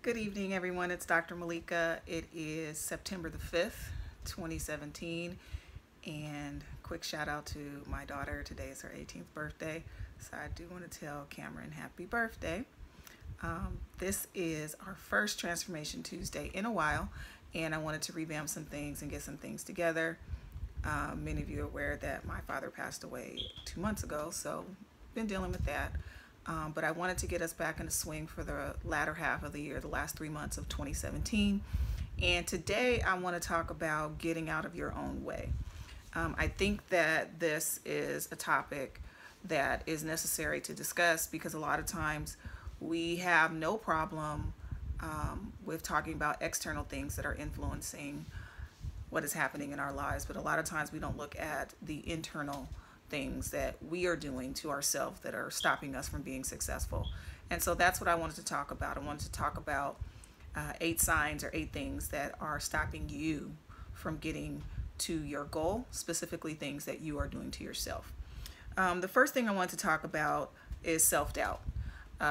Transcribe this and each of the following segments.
Good evening, everyone. It's Dr. Malika. It is September the 5th, 2017. And quick shout out to my daughter. Today is her 18th birthday. So I do want to tell Cameron happy birthday. This is our first Transformation Tuesday in a while. And I wanted to revamp some things and get some things together. Many of you are aware that my father passed away 2 months ago. So been dealing with that. But I wanted to get us back in the swing for the latter half of the year, the last 3 months of 2017. And today I want to talk about getting out of your own way. I think that this is a topic that is necessary to discuss because a lot of times we have no problem with talking about external things that are influencing what is happening in our lives, but a lot of times we don't look at the internal things that we are doing to ourselves that are stopping us from being successful. And so that's what I wanted to talk about. I wanted to talk about 8 signs or 8 things that are stopping you from getting to your goal, specifically things that you are doing to yourself. The first thing I want to talk about is self-doubt.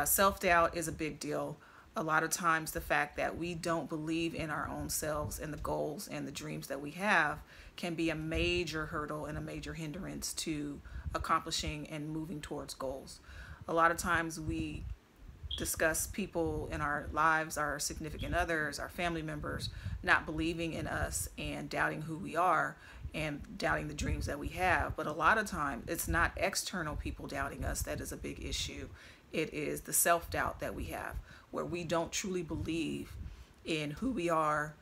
Self-doubt is a big deal. A lot of times the fact that we don't believe in our own selves and the goals and the dreams that we have can be a major hurdle and a major hindrance to accomplishing and moving towards goals. A lot of times we discuss people in our lives, our significant others, our family members, not believing in us and doubting who we are and doubting the dreams that we have. But a lot of time it's not external people doubting us that is a big issue. It is the self-doubt that we have, where we don't truly believe in who we are.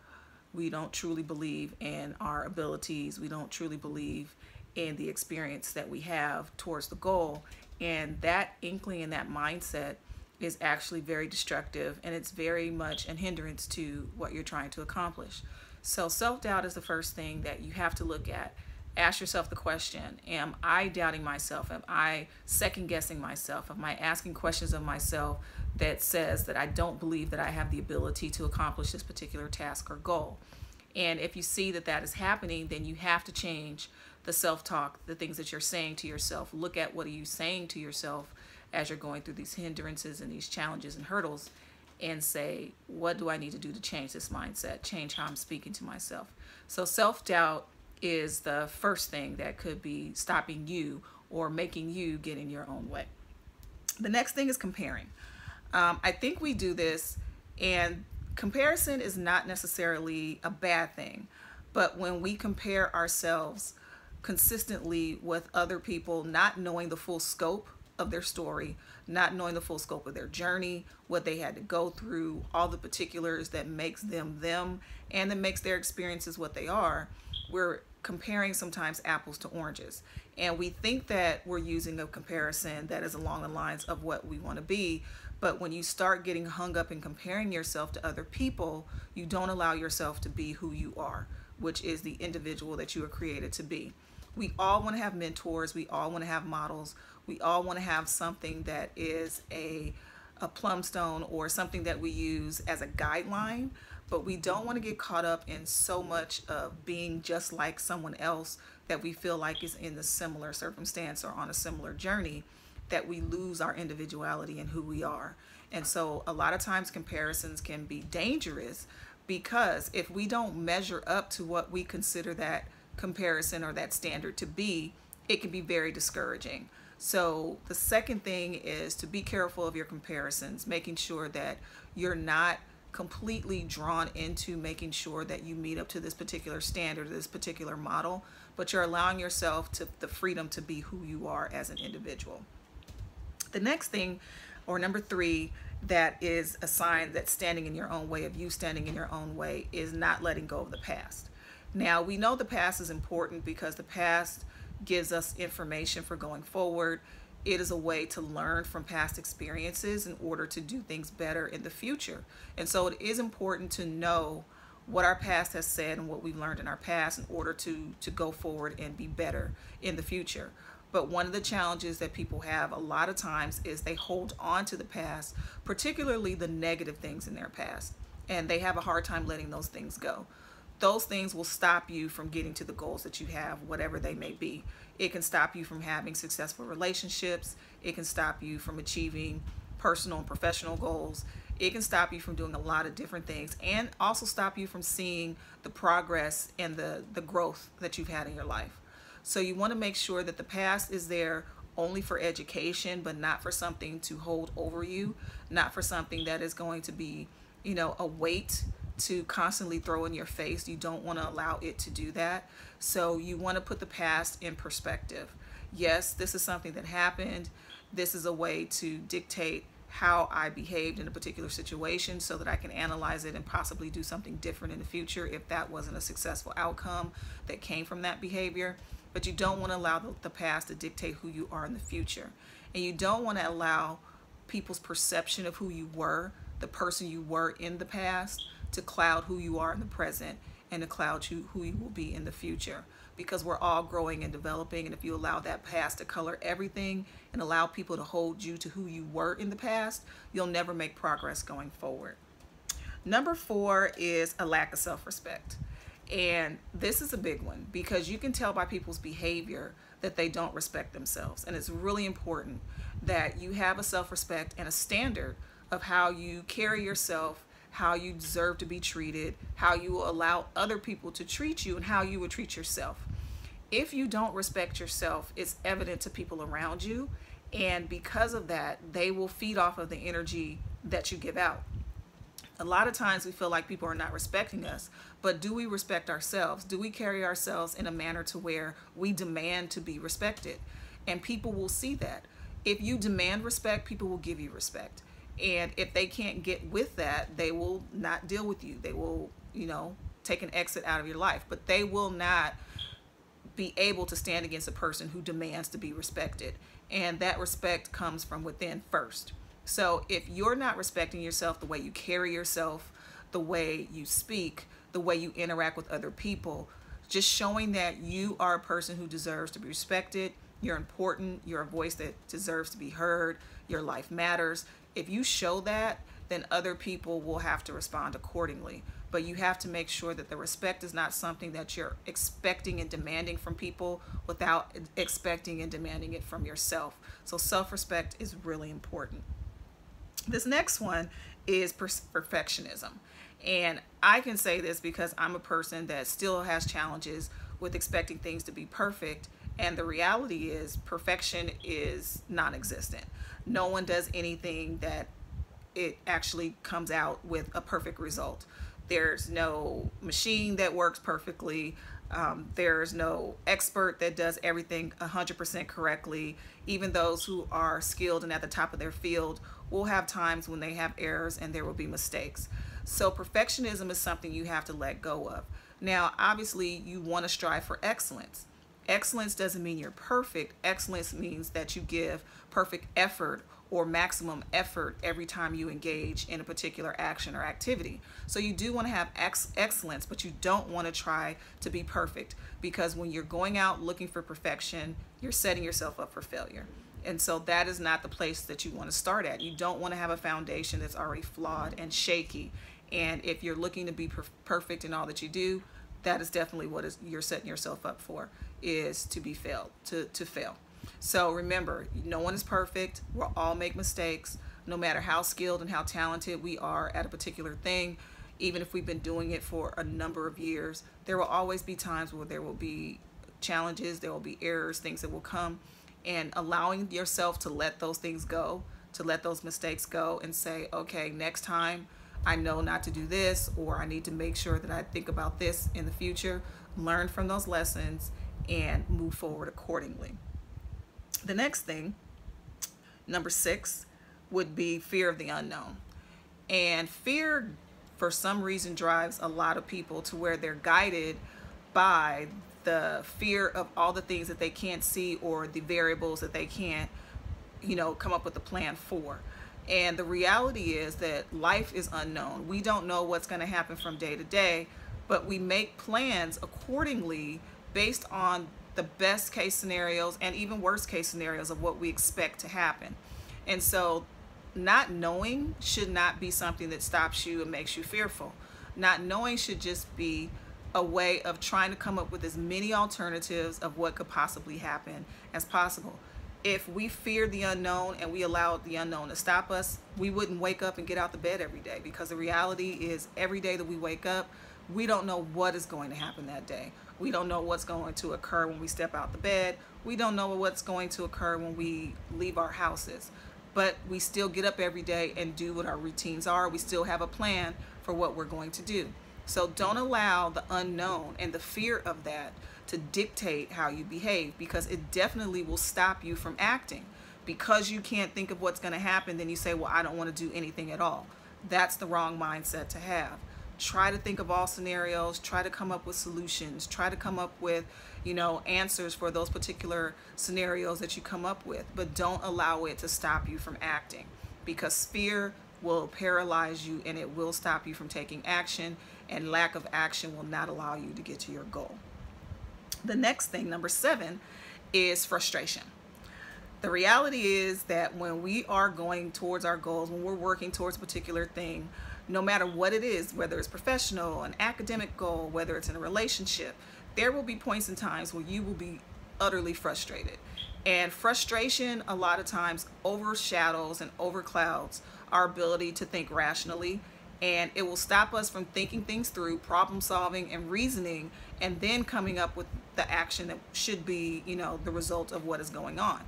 We don't truly believe in our abilities. We don't truly believe in the experience that we have towards the goal. And that inkling and that mindset is actually very destructive, and it's very much a hindrance to what you're trying to accomplish. So self-doubt is the first thing that you have to look at. Ask yourself the question, am I doubting myself? Am I second guessing myself? Am I asking questions of myself that says that I don't believe that I have the ability to accomplish this particular task or goal? And if you see that that is happening, then you have to change the self-talk, the things that you're saying to yourself. Look at what are you saying to yourself as you're going through these hindrances and these challenges and hurdles, and say, what do I need to do to change this mindset, change how I'm speaking to myself? So self-doubt is the first thing that could be stopping you or making you get in your own way. The next thing is comparing. I think we do this, and comparison is not necessarily a bad thing, but when we compare ourselves consistently with other people, not knowing the full scope of their story, not knowing the full scope of their journey, what they had to go through, all the particulars that makes them them and that makes their experiences what they are, we're comparing sometimes apples to oranges. And we think that we're using a comparison that is along the lines of what we want to be. But when you start getting hung up in comparing yourself to other people, you don't allow yourself to be who you are, which is the individual that you are created to be. We all want to have mentors. We all want to have models. We all want to have something that is a plumb stone or something that we use as a guideline, but we don't want to get caught up in so much of being just like someone else that we feel like is in a similar circumstance or on a similar journey, that we lose our individuality and who we are. And so a lot of times comparisons can be dangerous, because if we don't measure up to what we consider that comparison or that standard to be, it can be very discouraging. So the second thing is to be careful of your comparisons, making sure that you're not completely drawn into making sure that you meet up to this particular standard, this particular model, but you're allowing yourself to the freedom to be who you are as an individual. The next thing, or number 3, that is a sign that standing in your own way, of you standing in your own way, is not letting go of the past. Now, we know the past is important because the past gives us information for going forward. It is a way to learn from past experiences in order to do things better in the future. And so it is important to know what our past has said and what we've learned in our past in order to go forward and be better in the future. But one of the challenges that people have a lot of times is they hold on to the past, particularly the negative things in their past, and they have a hard time letting those things go. Those things will stop you from getting to the goals that you have, whatever they may be. It can stop you from having successful relationships. It can stop you from achieving personal and professional goals. It can stop you from doing a lot of different things, and also stop you from seeing the progress and the growth that you've had in your life. So you want to make sure that the past is there only for education, but not for something to hold over you, not for something that is going to be, a weight to constantly throw in your face. You don't want to allow it to do that. So you want to put the past in perspective. Yes, this is something that happened. This is a way to dictate how I behaved in a particular situation so that I can analyze it and possibly do something different in the future if that wasn't a successful outcome that came from that behavior. But you don't want to allow the past to dictate who you are in the future. And you don't want to allow people's perception of who you were, the person you were in the past, to cloud who you are in the present and to cloud who you will be in the future. Because we're all growing and developing, and if you allow that past to color everything and allow people to hold you to who you were in the past, you'll never make progress going forward. Number 4 is a lack of self-respect. And this is a big one because you can tell by people's behavior that they don't respect themselves. And it's really important that you have a self-respect and a standard of how you carry yourself, how you deserve to be treated, how you will allow other people to treat you, and how you would treat yourself. If you don't respect yourself, it's evident to people around you. And because of that, they will feed off of the energy that you give out. A lot of times we feel like people are not respecting us, but do we respect ourselves? Do we carry ourselves in a manner to where we demand to be respected? And people will see that. If you demand respect, people will give you respect. And if they can't get with that, they will not deal with you. They will, take an exit out of your life, but they will not be able to stand against a person who demands to be respected. And that respect comes from within first. So if you're not respecting yourself, the way you carry yourself, the way you speak, the way you interact with other people, just showing that you are a person who deserves to be respected, you're important, you're a voice that deserves to be heard, your life matters. If you show that, then other people will have to respond accordingly. But you have to make sure that the respect is not something that you're expecting and demanding from people without expecting and demanding it from yourself. So self-respect is really important. This next one is perfectionism. And I can say this because I'm a person that still has challenges with expecting things to be perfect. And the reality is perfection is non-existent. No one does anything that it actually comes out with a perfect result. There's no machine that works perfectly. There's no expert that does everything 100% correctly. Even those who are skilled and at the top of their field will have times when they have errors and there will be mistakes. So perfectionism is something you have to let go of. Now, obviously, you want to strive for excellence. Excellence doesn't mean you're perfect. Excellence means that you give perfect effort or maximum effort every time you engage in a particular action or activity. So you do want to have excellence, but you don't want to try to be perfect, because when you're going out looking for perfection, you're setting yourself up for failure. And so that is not the place that you want to start at. You don't want to have a foundation that's already flawed and shaky. And if you're looking to be perfect in all that you do, that is definitely what you're setting yourself up for, is to be to fail. So remember, no one is perfect. We'll all make mistakes, no matter how skilled and how talented we are at a particular thing. Even if we've been doing it for a number of years, there will always be times where there will be challenges, there will be errors, things that will come. And allowing yourself to let those things go, to let those mistakes go and say, okay, next time I know not to do this, or I need to make sure that I think about this in the future, learn from those lessons and move forward accordingly. The next thing, number 6, would be fear of the unknown. And fear, for some reason, drives a lot of people to where they're guided by the fear of all the things that they can't see, or the variables that they can't, come up with a plan for. And the reality is that life is unknown. We don't know what's going to happen from day to day, but we make plans accordingly based on the best case scenarios and even worst case scenarios of what we expect to happen. And so not knowing should not be something that stops you and makes you fearful. Not knowing should just be a way of trying to come up with as many alternatives of what could possibly happen as possible. If we fear the unknown and we allow the unknown to stop us, we wouldn't wake up and get out the bed every day, because the reality is every day that we wake up, we don't know what is going to happen that day. We don't know what's going to occur when we step out the bed. We don't know what's going to occur when we leave our houses. But we still get up every day and do what our routines are. We still have a plan for what we're going to do. So don't allow the unknown and the fear of that to dictate how you behave, because it definitely will stop you from acting. Because you can't think of what's going to happen, then you say, well, I don't want to do anything at all. That's the wrong mindset to have. Try to think of all scenarios, try to come up with solutions, try to come up with, answers for those particular scenarios that you come up with, but don't allow it to stop you from acting, because fear will paralyze you and it will stop you from taking action, and lack of action will not allow you to get to your goal. The next thing, number 7, is frustration. The reality is that when we are going towards our goals, when we're working towards a particular thing, no matter what it is, whether it's professional, an academic goal, whether it's in a relationship, there will be points and times where you will be utterly frustrated. And frustration a lot of times overshadows and overclouds our ability to think rationally, and it will stop us from thinking things through, problem solving and reasoning, and then coming up with the action that should be, the result of what is going on.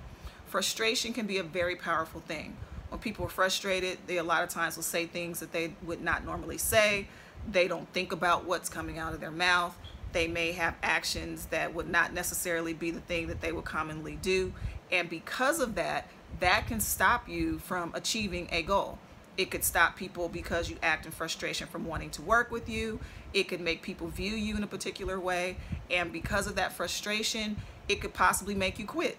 Frustration can be a very powerful thing. When people are frustrated, they a lot of times will say things that they would not normally say. They don't think about what's coming out of their mouth. They may have actions that would not necessarily be the thing that they would commonly do. And because of that, that can stop you from achieving a goal. It could stop people because you act in frustration from wanting to work with you. It could make people view you in a particular way. And because of that frustration, it could possibly make you quit.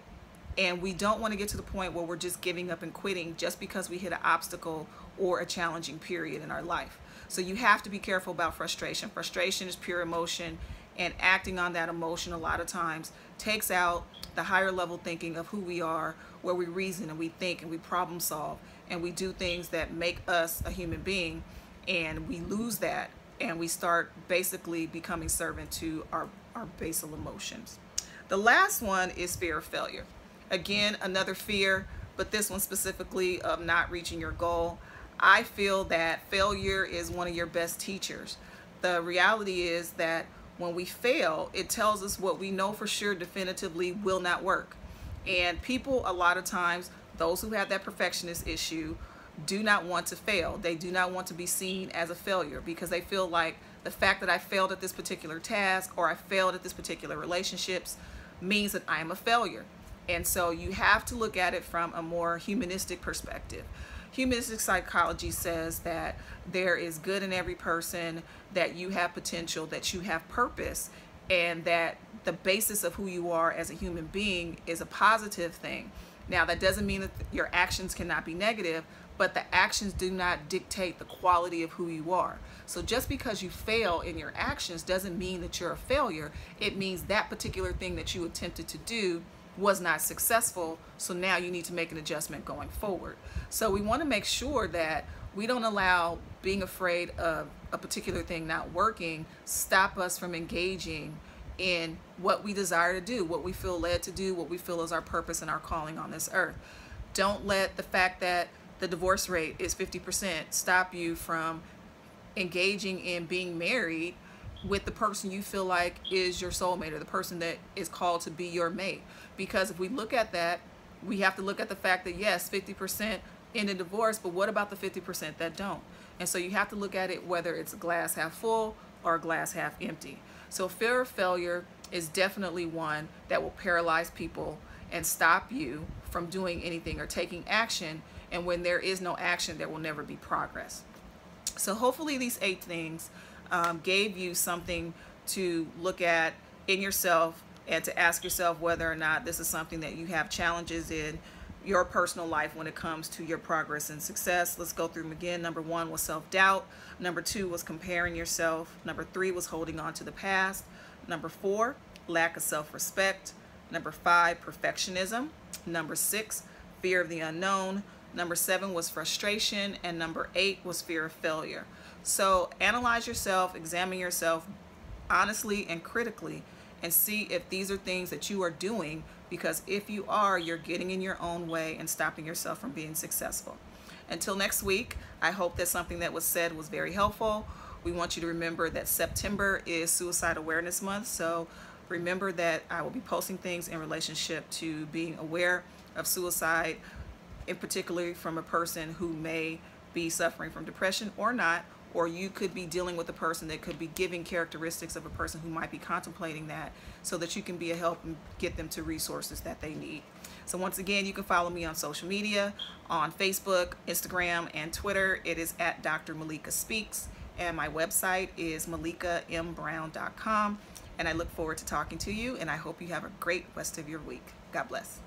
And we don't want to get to the point where we're just giving up and quitting just because we hit an obstacle or a challenging period in our life. So you have to be careful about frustration. Frustration is pure emotion, and acting on that emotion a lot of times takes out the higher level thinking of who we are, where we reason and we think and we problem solve and we do things that make us a human being, and we lose that and we start basically becoming servant to our basal emotions. The last one is fear of failure. Again, another fear, but this one specifically of not reaching your goal. I feel that failure is one of your best teachers. The reality is that when we fail, it tells us what we know for sure definitively will not work. And people, a lot of times, those who have that perfectionist issue, do not want to fail. They do not want to be seen as a failure, because they feel like the fact that I failed at this particular task or I failed at this particular relationships means that I am a failure. And so you have to look at it from a more humanistic perspective. Humanistic psychology says that there is good in every person, that you have potential, that you have purpose, and that the basis of who you are as a human being is a positive thing. Now, that doesn't mean that your actions cannot be negative, but the actions do not dictate the quality of who you are. So just because you fail in your actions doesn't mean that you're a failure. It means that particular thing that you attempted to do was not successful, so now you need to make an adjustment going forward. So we want to make sure that we don't allow being afraid of a particular thing not working stop us from engaging in what we desire to do, what we feel led to do, what we feel is our purpose and our calling on this earth. Don't let the fact that the divorce rate is 50% stop you from engaging in being married with the person you feel like is your soulmate, or the person that is called to be your mate. Because if we look at that, we have to look at the fact that yes, 50% in a divorce, but what about the 50% that don't? And so you have to look at it whether it's a glass half full or a glass half empty. So fear of failure is definitely one that will paralyze people and stop you from doing anything or taking action. And when there is no action, there will never be progress. So hopefully these 8 things gave you something to look at in yourself and to ask yourself whether or not this is something that you have challenges in your personal life when it comes to your progress and success. Let's go through them again. Number 1 was self-doubt. Number 2 was comparing yourself. Number 3 was holding on to the past. Number 4, lack of self-respect. Number 5, perfectionism. Number 6, fear of the unknown. Number 7 was frustration. And number 8 was fear of failure. So analyze yourself, examine yourself honestly and critically, and see if these are things that you are doing because if you are, you're getting in your own way and stopping yourself from being successful. Until next week, I hope that something that was said was very helpful. We want you to remember that September is Suicide Awareness Month, so remember that I will be posting things in relationship to being aware of suicide, in particular from a person who may be suffering from depression or not, or you could be dealing with a person that could be giving characteristics of a person who might be contemplating that, so that you can be a help and get them to resources that they need. So once again, you can follow me on social media, on Facebook, Instagram, and Twitter. It is at Dr. Malaika Speaks, and my website is malaikambrown.com. And I look forward to talking to you, and I hope you have a great rest of your week. God bless.